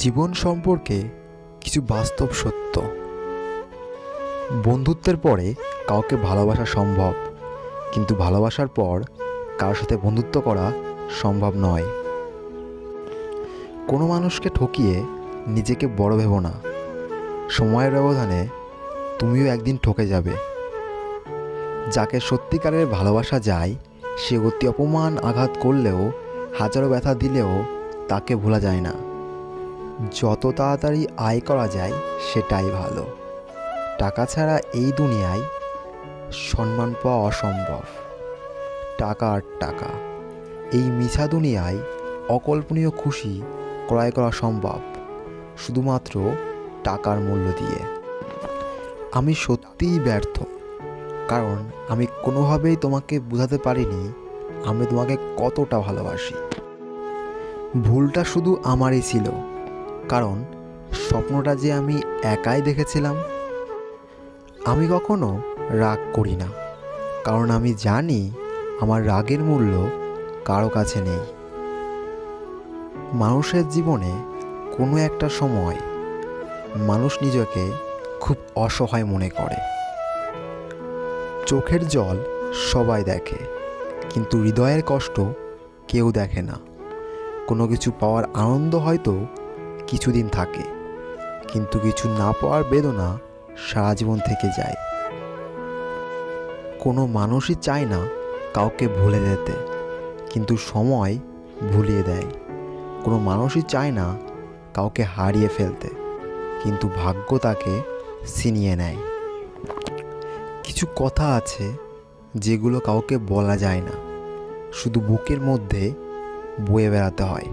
জীবন সম্পর্কে কিছু বাস্তব সত্য। বন্ধুত্বের পরে কাউকে ভালোবাসা সম্ভব, কিন্তু ভালোবাসার পর কারোর সাথে বন্ধুত্ব করা সম্ভব নয়। কোনো মানুষকে ঠকিয়ে নিজেকে বড় ভেবো না। সময়ের ব্যবধানে তুমিও একদিন ঠকে যাবে। যাকে সত্যিকারের ভালোবাসা যায়, সে অতি অপমান আঘাত করলেও, হাজারো ব্যথা দিলেও তাকে ভোলা যায় না। যত তাড়াতাড়ি আয় করা যায় সেটাই ভালো। টাকা ছাড়া এই দুনিয়ায় সম্মান পাওয়া অসম্ভব। টাকা আর টাকা, এই মিছা দুনিয়ায় অকল্পনীয় খুশি ক্রয় করা সম্ভব শুধুমাত্র টাকার মূল্য দিয়ে। আমি সত্যিই ব্যর্থ, কারণ আমি কোনোভাবেই তোমাকে বোঝাতে পারিনি আমি তোমাকে কতটা ভালোবাসি। ভুলটা শুধু আমারই ছিল, কারণ স্বপ্নটা যে আমি একাই দেখেছিলাম। আমি কখনো রাগ করি না, কারণ আমি জানি আমার রাগের মূল্য কারো কাছে নেই। মানুষের জীবনে কোনো একটা সময় মানুষ নিজেকে খুব অসহায় মনে করে। চোখের জল সবাই দেখে, কিন্তু হৃদয়ের কষ্ট কেউ দেখে না। কোনো কিছু পাওয়ার আনন্দ হয়তো কিছুদিন থাকে, কিন্তু কিছু না পাওয়ার বেদনা সারা জীবন থেকে যায়। কোনো মানুষই চায় না কাউকে ভুলে যেতে, কিন্তু সময় ভুলিয়ে দেয়। কোনো মানুষই চায় না কাউকে হারিয়ে ফেলতে, কিন্তু ভাগ্য তাকে ছিনিয়ে নেয়। কিছু কথা আছে যেগুলো কাউকে বলা যায় না, শুধু বুকের মধ্যে বয়ে বেড়াতে হয়।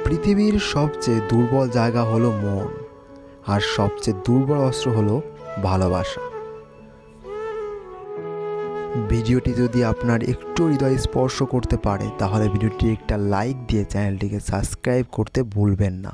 পৃথিবীর সবচেয়ে দুর্বল জায়গা হলো মন, আর সবচেয়ে দুর্বল অস্ত্র হলো ভালোবাসা। ভিডিওটি যদি আপনার একটু হৃদয় স্পর্শ করতে পারে, তাহলে ভিডিওটি একটা লাইক দিয়ে চ্যানেলটিকে সাবস্ক্রাইব করতে ভুলবেন না।